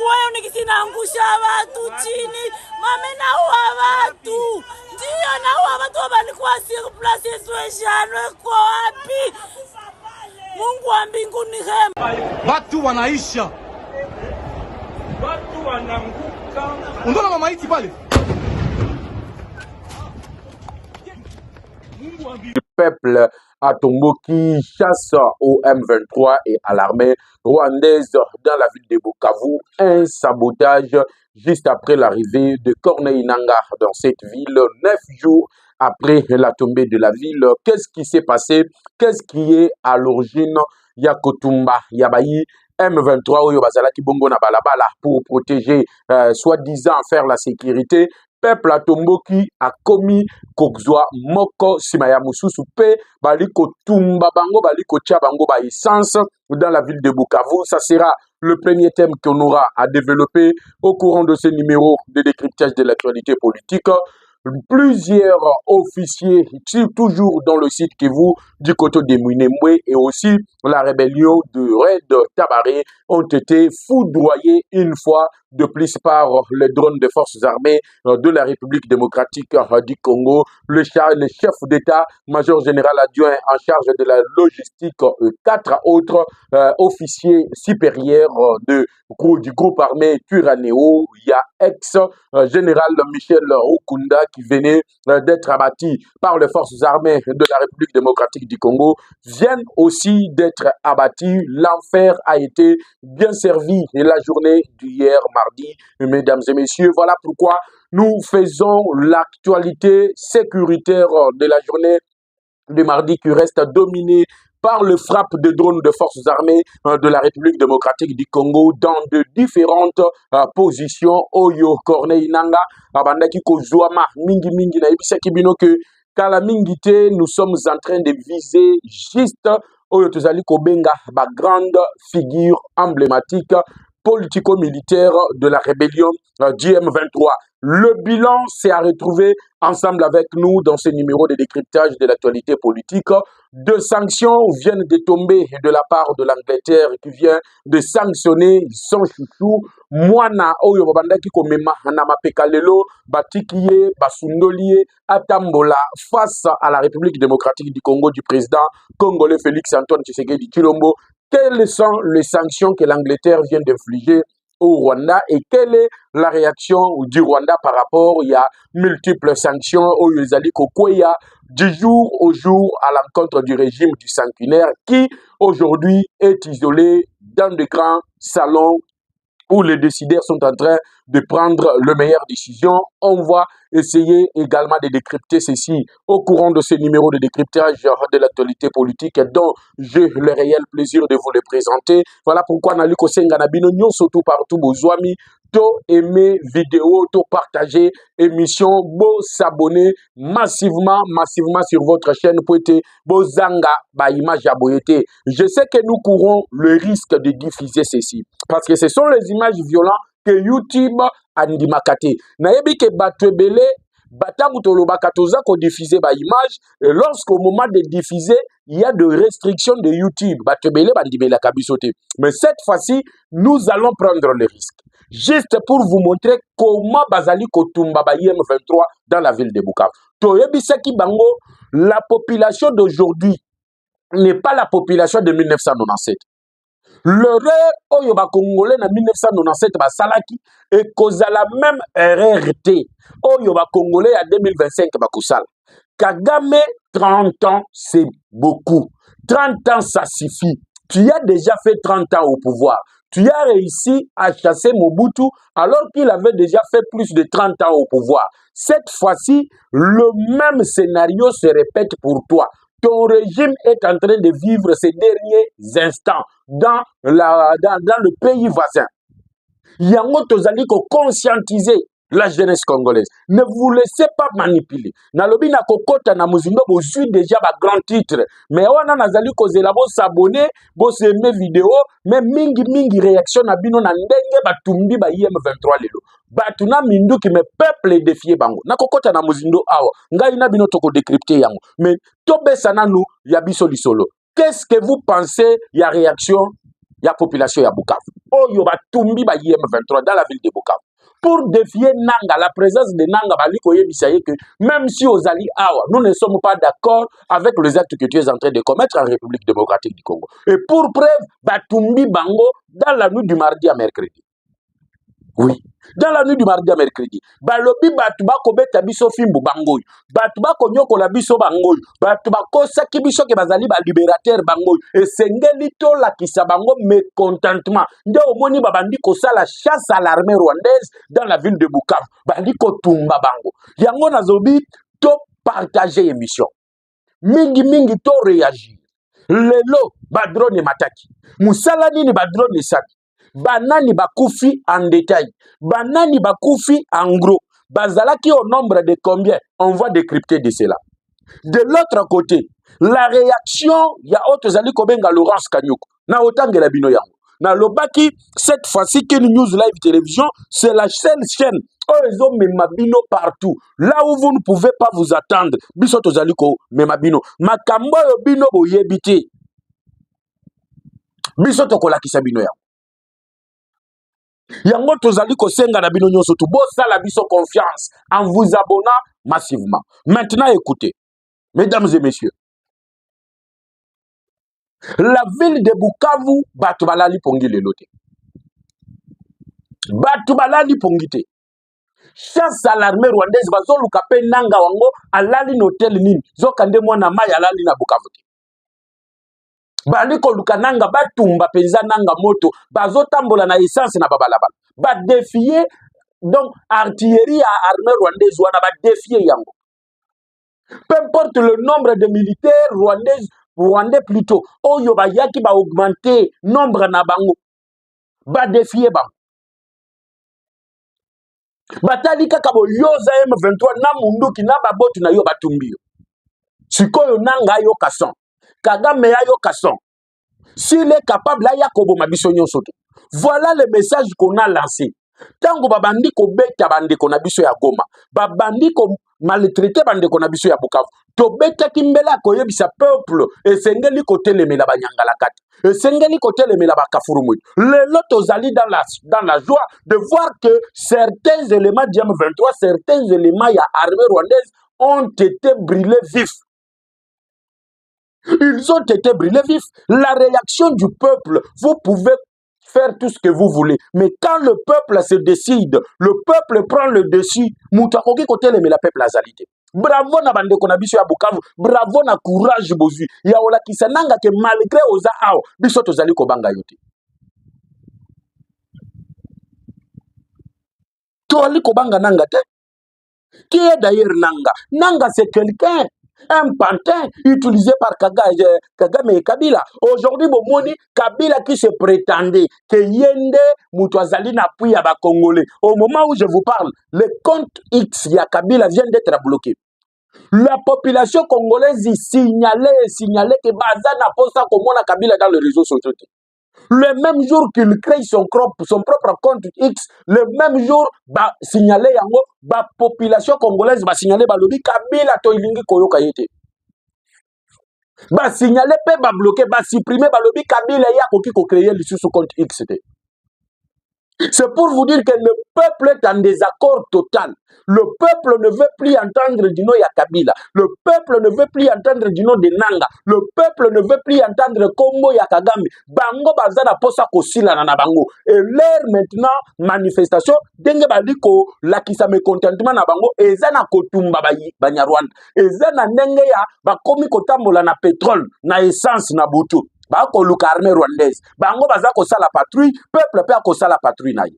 Wewe nikisinaangusha watu chini, mame naua watu. Ndio naua watu walikuwa sur place situation kwa wapi? Mungu wa mbinguni hema. Watu wanaisha. Watu wananguka. Unaona mamaiti pale? Le peuple a Tomboki chasse au M23 et à l'armée rwandaise dans la ville de Bukavu. Un sabotage juste après l'arrivée de Corneille Nangaa dans cette ville, 9 jours après la tombée de la ville. Qu'est-ce qui s'est passé? Qu'est-ce qui est à l'origine? Yakotumba, Yabayi, M23, Oyo Bazalaki Bongo na Balabala pour protéger, soi-disant faire la sécurité. Peuple à Tomboki a commis Kokzwa Moko Simaya Mususu Pe Baliko Tumba Bango Baliko Tchabango ba essence dans la ville de Bukavu. Ça sera le premier thème qu'on aura à développer au courant de ce numéro de décryptage de l'actualité politique. Plusieurs officiers, toujours dans le site Kivu, du côté de Mouinemwe et aussi la rébellion de Red Tabaré ont été foudroyés une fois de plus par les drones des forces armées de la République démocratique du Congo. Le chef d'État, major général adjoint en charge de la logistique, 4 autres officiers supérieurs du groupe armé Twirwaneho. Il y a ex-général Michel Okunda qui venait d'être abattu par les forces armées de la République démocratique du Congo, viennent aussi d'être abattus. L'enfer a été bien servi et la journée d'hier mardi, mesdames et messieurs. Voilà pourquoi nous faisons l'actualité sécuritaire de la journée de mardi qui reste dominée par le frappe de drones de forces armées de la République démocratique du Congo dans de différentes positions. Oyo Corneille Nangaa abandaki kozwama mingi mingi na ebisaki bino que kala mingité, nous sommes en train de viser juste Oyo tozali kobenga ba grande figure emblématique politico-militaire de la rébellion du M23. Le bilan s'est à retrouver ensemble avec nous dans ce numéro de décryptage de l'actualité politique. 2 sanctions viennent de tomber de la part de l'Angleterre qui vient de sanctionner son chouchou Mwana Oyo Babandaki Komema Namapeka Lelo Batikiye Basundolie Atambola face à la République démocratique du Congo du président congolais Félix Antoine Tshisekedi Tshilombo. Quelles sont les sanctions que l'Angleterre vient d'infliger au Rwanda et quelle est la réaction du Rwanda par rapport? Il y a multiples sanctions au Yozali Kokoya du jour au jour à l'encontre du régime du sanguinaire qui aujourd'hui est isolé dans de grands salons où les décideurs sont en train de prendre les meilleures décisions. On va essayer également de décrypter ceci au courant de ce numéro de décryptage de l'actualité politique dont j'ai le réel plaisir de vous le présenter. Voilà pourquoi Nali Kosenga Nabino Nyon surtout partout Bozwami to aimer vidéo, to partager émission, bo s'abonner massivement sur votre chaîne pour être bozanga ba image aboyete. Je sais que nous courons le risque de diffuser ceci parce que ce sont les images violentes que YouTube a ndimakate. Nayebi ke batwebele batangu tolobaka toza ko diffuser ba image et lorsqu'au moment de diffuser il y a de restrictions de YouTube. Batwebele bandimela kabisote. Mais cette fois-ci, nous allons prendre le risque. Juste pour vous montrer comment Bazali Kotumba ba M23 dans la ville de Bukavu. Toyebisaki bango, la population d'aujourd'hui n'est pas la population de 1997. Le rêve oyo ba Congolais na 1997 ba salaki et cause la même RRT oyo ba Congolais à 2025 ba kusala. Kagame 30 ans c'est beaucoup. 30 ans ça suffit. Tu as déjà fait 30 ans au pouvoir. Tu as réussi à chasser Mobutu alors qu'il avait déjà fait plus de 30 ans au pouvoir. Cette fois-ci, le même scénario se répète pour toi. Ton régime est en train de vivre ces derniers instants dans le pays voisin. Yango tozali ko conscientiser la jeunesse congolaise. Ne vous laissez pas manipuler. Nalobi na kokota na muzindo bozui déjà ba grand titre. Mais wana nazali kozela bo s'abonner, bo aimer vidéo, mais mingi réaction na bino na ndenge batumbi ba M23 lelo. Batuna mindu ki me peuple défier bango. Na kokota na muzindo awa. Ngai na bino toko décrypter yango. Mais tobesa nanu ya biso lisolo. Qu'est-ce que vous pensez ya réaction ya population ya Bukavu? Oyo Batumbi ba IM23 dans la ville de Bukavu. Pour défier Nanga, la présence de Nanga, que même si aux Ali Awa, nous ne sommes pas d'accord avec les actes que tu es en train de commettre en République démocratique du Congo. Et pour preuve, Batumbi Bango dans la nuit du mardi à mercredi. Oui. Dans la nuit du mardi à mercredi, balobi batuba kobeta biso fimbu bangoy, batuba konyoko la biso bangoy, batuba kosaki biso ke bazali ba libérateur bangoy, et sengeli to la kisa bango mécontentement. Nde omoni babandi kosala chasse à l'armée rwandaise dans la ville de Bukavu, bandi kotumba bango. Yango nazobi to partager émission. Mingi to réagir. Lelo ba drone mataki. Musala nini ba drone saki. Banani bakufi en détail, banani bakufi en gros, bazalaki au nombre de combien, on va décrypter de cela. De l'autre côté, la réaction, il y a autres ali kobenga Laurence Kanyuko, na otangela bino yango. Na lobaki, cette fois-ci, Ken News Live Télévision, c'est la seule chaîne, ils ont memabino partout, là où vous ne pouvez pas vous attendre, biso tozaliko memabino, makambo yo bino boyebite, biso tokolakisa bino yango. Yango tozali kosenga na bino nyonso tu bosala biso confiance en vous abonnant massivement. Maintenant écoutez, mesdames et messieurs, la ville de Bukavu batu balali pongi lelo te. Batu balali pongi te. Chasse à l'armée rwandaise bazoluka pe nanga wango alali n'hôtel nini zokande mwana mai alali na Bukavu te. Bali koluka nanga batumba penza nanga moto bazotambola na essence na babalabala ba défier donc artillerie à armée rwandaise wana ba défier yango. Peu importe le nombre de militaires rwandais plutôt oyo ba yaki ba augmenter nombre na bango ba défier bango. Batali kaka bo yoza M23 na munduki na babotu na yo batumbio. Sikoyo nanga yo kason. Kagame yo kason. S'il est capable, là, voilà le message qu'on a lancé. Tango babandi ko beta bande ko na biso ya Goma, babandi ko maltraité bande ko na biso ya Bukavu. To beta kimbela ko yebisa peuple et sengeli ko telemela banyangala kati. Et sengeli ko telemela bakafurumui. Le lot zali dans la joie de voir que certains éléments du M23, certains éléments ya armée rwandaise ont été brûlés vifs. Ils ont été brûlés vifs. La réaction du peuple, vous pouvez faire tout ce que vous voulez. Mais quand le peuple se décide, le peuple prend le dessus. Moutakoki kote le peuple azalité. Bravo na bande konabiso ya Bukavu. Bravo na courage bozui. Ya ola kisananga ke malgré oza ao. Biso tozali kobanga yote. Toali kobanga nanga te. Qui est d'ailleurs nanga? Nanga c'est quelqu'un. Un pantin utilisé par Kagame et Kabila. Aujourd'hui, Kabila qui se prétendait que Yende Moutouazali n'a plus à Congolais. Au moment où je vous parle, le compte X ya Kabila vient d'être bloqué. La population congolaise signalait que Baza n'a pas ça comme on a Kabila dans les réseaux sociaux. Le même jour qu'il crée son propre compte X, le même jour, bah, signaler yango, bah, population congolaise, bah, signaler, bah, lobi, Kabila, to ilingi koyoka yete. Bah, signaler, bah, bloquer, bah, supprimer, bah, lobi, Kabila, ya koki ko créer le sous compte X. C'est pour vous dire que le peuple est en désaccord total. Le peuple ne veut plus entendre du nom ya Kabila. Le peuple ne veut plus entendre du nom de Nanga. Le peuple ne veut plus entendre Kombo ya Kagame. Bango bazana posa kosila na bango. Et leur maintenant manifestation denge baliko la kisa mécontentement na bango ezana kotumba banyarwanda. Ezana ndenge ya bakomi kotambola na pétrole, na essence na butu. Bako luka armée rwandaise. Bango baza ko sala patrouille, peuple pe ko sala patrouille na ye.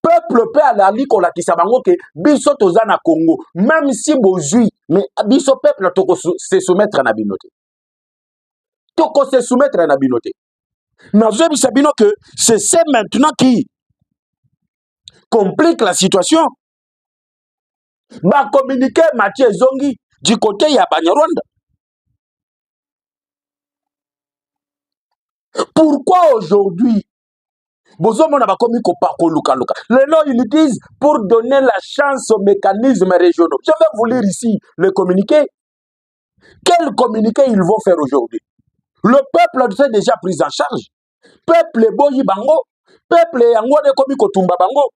Peuple pe alali ko la kisa bango ke biso toza na Congo, même si bozui, mais biso peuple toko se soumettre na binote. Toko se soumettre na binote. Na zo bisa bino que c'est maintenant qui complique la situation. Ba communiquer Mathieu Zongi du côté ya Banyarwanda. Pourquoi aujourd'hui ils disent pour donner la chance aux mécanismes régionaux. Je vais vous lire ici le communiqué. Quel communiqué ils vont faire aujourd'hui? Le peuple s'est déjà pris en charge. Peuple boyi bango, peuple yango de komi kotumba bango.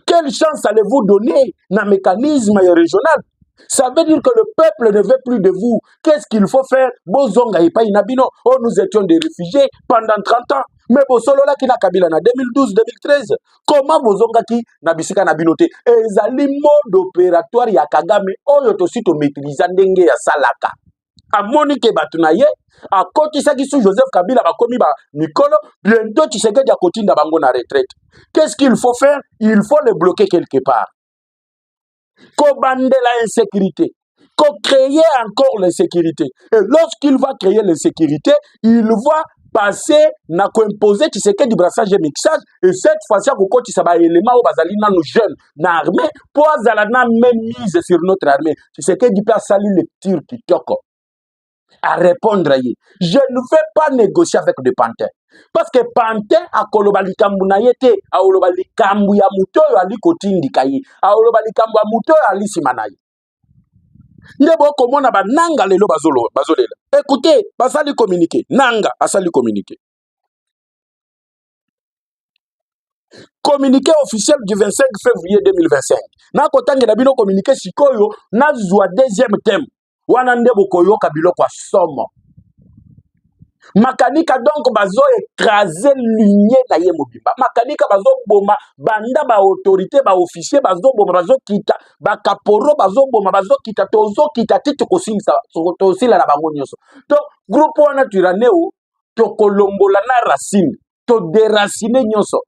Quelle chance allez-vous donner dans le mécanisme régional? Ça veut dire que le peuple ne veut plus de vous. Qu'est-ce qu'il faut faire? Bozonga ipa inabino. Oh, nous étions des réfugiés pendant 30 ans. Mais Bosolola qui na Kabila na 2012-2013. Comment Bozonga qui na bisika na binote? Ezali mode opératoire ya Kagame. Oh, yotosito maîtrisa ndenge ya salaka. A Monique Batunaye, a Kotisaki sous Joseph Kabila bakomi ba Nicolo, bientôt Tshisekedi a kotinda bango na retraite. Qu'est-ce qu'il faut faire? Il faut le bloquer quelque part. Ko bande la insécurité, ko créer encore l'insécurité. Et lorsqu'il va créer l'insécurité, il va passer na ko imposer Tshisekedi brassage et mixage. Et cette fois-ci, à Koko Tshisaba élément au bazali na nos jeunes na armée pour azala na même mise sur notre armée. Tshisekedi peut sali lecture qui toko. À répondre à lui. Je ne vais pas négocier avec des panthères. Parce que panthère a kolobali kambu na yete, a kolobali kambu ya mutoyo ali kotindi kayi, a kolobali kambu ya mutoyo ali simanayi. Ndebo komona ba nanga lelo bazolela. Écoutez, basali communiquer. Nanga asali communiquer. Communiqué officiel du 25 février 2025. Na kotange na bino communiqué sikoyo na zwa deuxième thème. Wana ndebo koyoka biloko kwa somo. Makanika donc bazo écraser l'union na ye mobimba. Makanika bazo boma banda ba autorité ba officier bazo boma bazo kita ba kaporo bazo boma bazo kita tozo kita tito kosinga to sila na bango nyonso. Donc groupe wana turaneo to kolombola na racine to déraciner nyonso.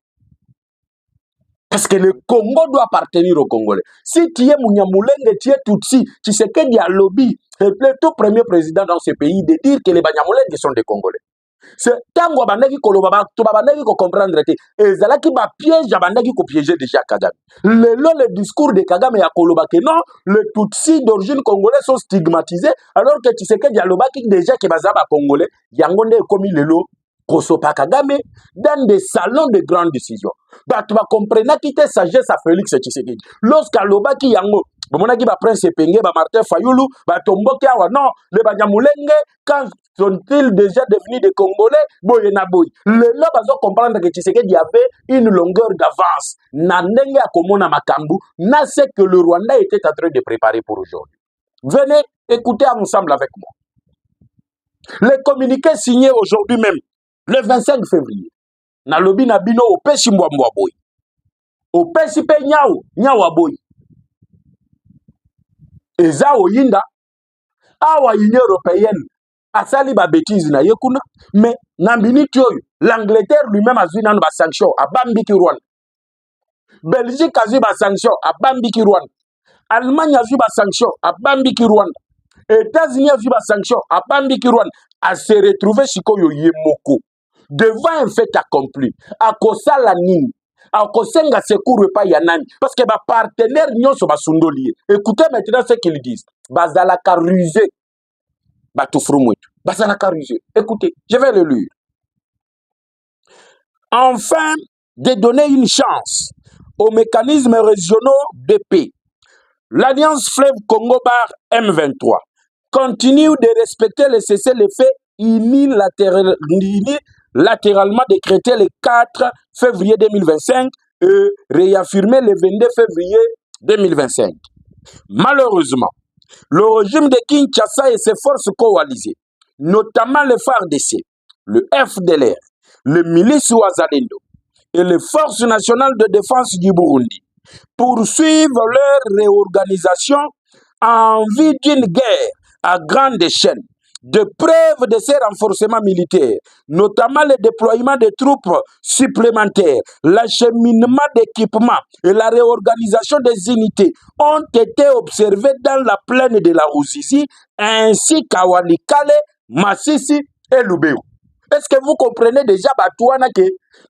Parce que le Congo doit appartenir au Congolais. Si tu es Mouniamulenge, tu es Tutsi, tu sais qu'il y a lobby, le tout premier président dans ce pays de dire que les Banyamulenge sont des Congolais. C'est tant que bandaki kolobaba, to bandaki ko comprendre que ezalaki ba piège bandaki ko piéger déjà Kagame. Le discours de Kagame ya koloba que non, les Tutsi d'origine congolaise sont stigmatisés alors que tu sais qu'il y a lobaki déjà que bazaba congolais, yangonde komi lelo Kosopa Kagame dans des salons de grandes décisions. Bah, tu vas comprendre qui te sagesse à Félix Tshisekedi. Lorsqu'à Lobaki Yango, Bomonaki ba Prince Penge, ba Martin Fayoulou, ba Tomboki Awa, non, les Banyamulenge, quand sont-ils déjà devenus des Congolais? Boy na boy. Le là, bazo comprendre que Tshisekedi avait une longueur d'avance. Nandenge a komona makambu, na ce que le Rwanda était en train de préparer pour aujourd'hui. Venez écouter ensemble avec moi. Le communiqué signé aujourd'hui même, le 25 février. Na lobi na bino opesi mbwa boy. Opesi pe nyawa boy. Eza oyinda awa Union européenne asali ba bêtise na yekuna mais na minute oyo l'Angleterre lui-même azui nanu ba sanction abambiki Rwanda. Belgique azui ba sanction abambiki Rwanda. Allemagne azui ba sanction abambiki Rwanda. États-Unis azui ba sanction abambiki Rwanda. A se retrouver sikoyo yemoko devant un fait accompli, à kosala nini, à kosenga secours pas yanani, parce que ba partenaire nyonso ba sundolié. Écoutez maintenant ce qu'ils disent. Bazalaka rusé, batufrumwetu. Bazalaka rusé. Écoutez, je vais le lire. Enfin, de donner une chance aux mécanismes régionaux de paix. L'Alliance Fleuve Congo Bar M23 continue de respecter le cessez-le-feu unilatéralement décrété le 4 février 2025 et réaffirmé le 22 février 2025. Malheureusement, le régime de Kinshasa et ses forces coalisées, notamment le FARDC, le FDLR, le milice Ouazalendo et les forces nationales de défense du Burundi, poursuivent leur réorganisation en vue d'une guerre à grande échelle. De preuves de ces renforcements militaires, notamment le déploiement de troupes supplémentaires, l'acheminement d'équipements et la réorganisation des unités ont été observés dans la plaine de la Ruzizi ainsi qu'à Walikale, Massissi et Lubero. Est-ce que vous comprenez déjà Batouana que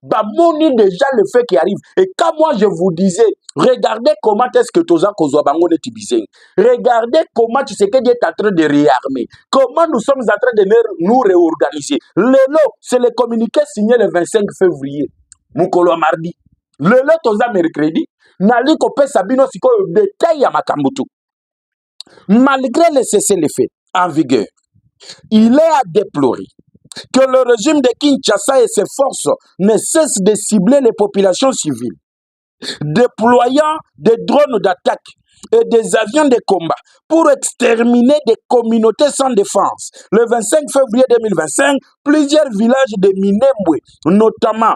Bamoni déjà le fait qui arrive? Et quand moi je vous disais, regardez comment est-ce que Toza Kozwabango est tibisé. Regardez comment tu sais qu'il est en train de réarmer. Comment nous sommes en train de nous réorganiser. Lelo, c'est le communiqué signé le 25 février. Mukolo mardi. Lelo Toza mercredi. Nali Kope Sabino Siko détail à Makambutu. Malgré le cessez-le-feu en vigueur, il est à déplorer que le régime de Kinshasa et ses forces ne cessent de cibler les populations civiles, déployant des drones d'attaque et des avions de combat pour exterminer des communautés sans défense. Le 25 février 2025, plusieurs villages de Minembwe, notamment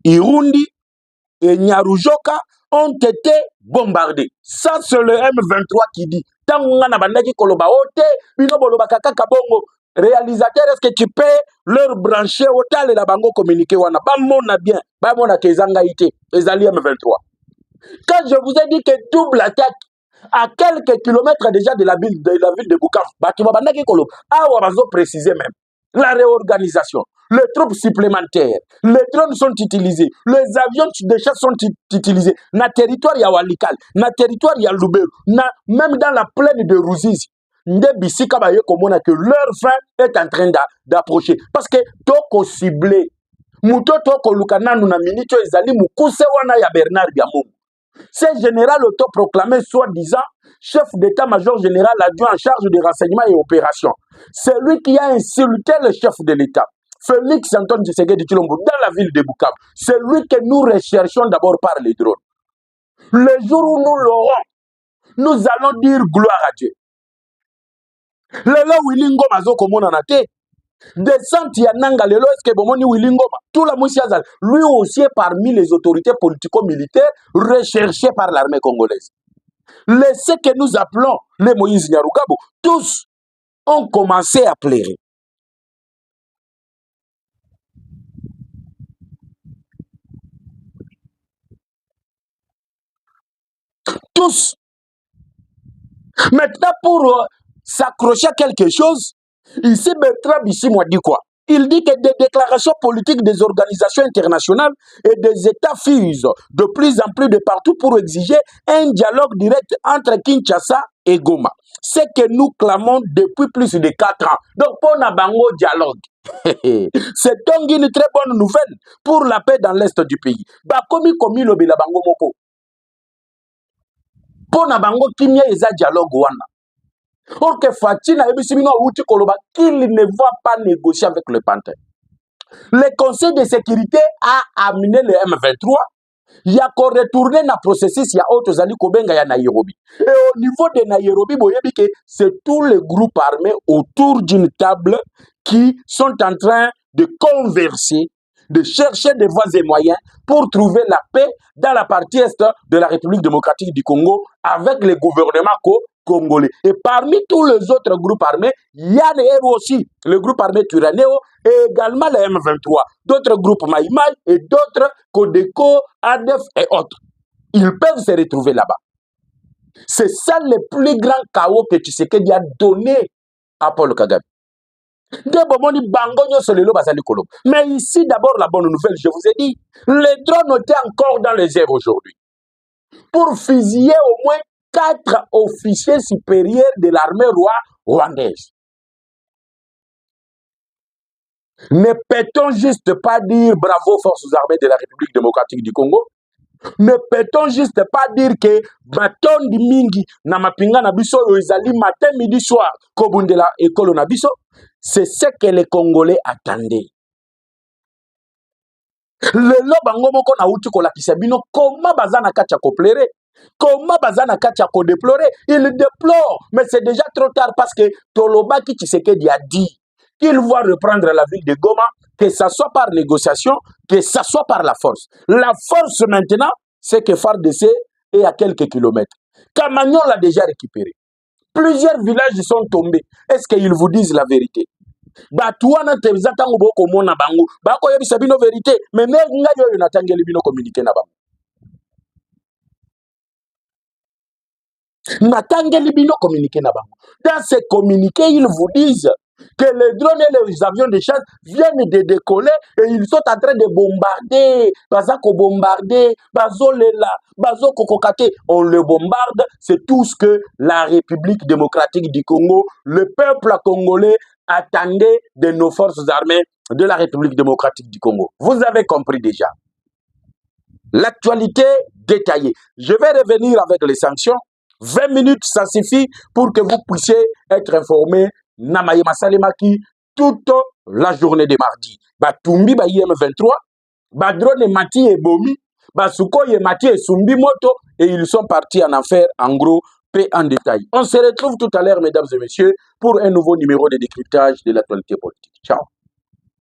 Irundi et Nyarujoka, ont été bombardés. Ça, c'est le M23 qui dit. Réalisateur, est-ce que tu peux leur brancher au tal et la bango communiquer wana bamona bien, bamona kezanga ite, ezali M23. Quand je vous ai dit que double attaque à quelques kilomètres déjà de la ville de Bukavu, Batima Bandaki Kolo, préciser même la réorganisation, les troupes supplémentaires, les drones sont utilisés, les avions de chasse sont utilisés, na territoire ya Walikal, na territoire ya Lubero, même dans la plaine de Ruzizi. Ndebisika baye komona que leur fin est en train d'approcher parce que toko ciblé muto toko lukananu na minito ezali mukuse wana ya Bernard Biamungu. C'est général autoproclamé soi-disant chef d'état-major général adjoint en charge des renseignements et opérations. C'est lui qui a insulté le chef de l'État, Félix Antoine Tshisekedi Tshilombo, dans la ville de Bukavu. C'est lui que nous recherchons d'abord par les drones. Le jour où nous l'aurons, nous allons dire gloire à Dieu. Lelo Willingoma zoko mona na te. Descente ya nanga lelo eske bomoni Willingoma. Tout la moussiazal. Lui aussi est parmi les autorités politico-militaires recherchées par l'armée congolaise. Les ceux que nous appelons les Moïse Nyarugabo, tous ont commencé à pleurer. Tous. Maintenant, pour s'accrocher à quelque chose, ici Bertrand Bisimwa dit quoi? Il dit que des déclarations politiques des organisations internationales et des États fusent de plus en plus de partout pour exiger un dialogue direct entre Kinshasa et Goma. C'est que nous clamons depuis plus de 4 ans. Donc, pour Nabango dialogue. C'est donc une très bonne nouvelle pour la paix dans l'Est du pays. Bakomi komi lobi la bango moko. Pour Nabango kimia eza dialogue wana. Or que Fatina Ebisimino Outi Koloba, qu'il ne va pas négocier avec le Pantin. Le Conseil de sécurité a amené le M23. Il y a qu'on retourné dans le processus, il y a autres alliés Kobenga ya Nairobi. Et au niveau de Nairobi, c'est tous les groupes armés autour d'une table qui sont en train de converser, de chercher des voies et moyens pour trouver la paix dans la partie est de la République démocratique du Congo avec les gouvernements congolais. Et parmi tous les autres groupes armés, il y a aussi le groupe armé Turanéo et également le M23, d'autres groupes Maïmaï et d'autres Codeco, ADF et autres. Ils peuvent se retrouver là-bas. C'est ça le plus grand chaos que Tshisekedi a donné à Paul Kagame. Mais ici, d'abord, la bonne nouvelle, je vous ai dit, les drones étaient encore dans les airs aujourd'hui pour fusiller au moins 4 officiers supérieurs de l'armée rwandaise. Ne peut-on juste pas dire bravo forces armées de la République démocratique du Congo? Ne peut-on juste pas dire que baton di mingi na mapinga na biso ezali matin midi soir kobundela ekolo na biso? C'est ce que les Congolais attendaient. Le lobango moko na uti kolakisa bino comment bazana kacha koplere, comment bazana kacha ko déplorer. Il déplore, mais c'est déjà trop tard parce que Tolobaki Tshisekedi a dit qu'il va reprendre la ville de Goma, que ça soit par négociation, que ça soit par la force. La force maintenant, c'est que FARDC est à quelques kilomètres. Kamagnon l'a déjà récupéré. Plusieurs villages sont tombés. Est-ce qu'ils vous disent la vérité? Batouana tebza tango boko mona bango. Bako yebi sabino vérité. Mais nga yo natangeli bino communiquer na bango. Natangeli bino communiquer na bango. Dans ces communiqués, ils vous disent que les drones et les avions de chasse viennent de décoller et ils sont en train de bombarder. Bazako bombarder, bazolela, bazoko kokate. On le bombarde. C'est tout ce que la République démocratique du Congo, le peuple congolais attendait de nos forces armées de la République démocratique du Congo. Vous avez compris déjà. L'actualité détaillée. Je vais revenir avec les sanctions. 20 minutes, ça suffit pour que vous puissiez être informés. Namaye Masalemaki, toute la journée de mardi. Batumbi ba IM23, Badrone Mati et Bomi, Basukoye Mati et Sumbi Moto, et ils sont partis en enfer, en gros, paix en détail. On se retrouve tout à l'heure, mesdames et messieurs, pour un nouveau numéro de décryptage de l'actualité politique. Ciao.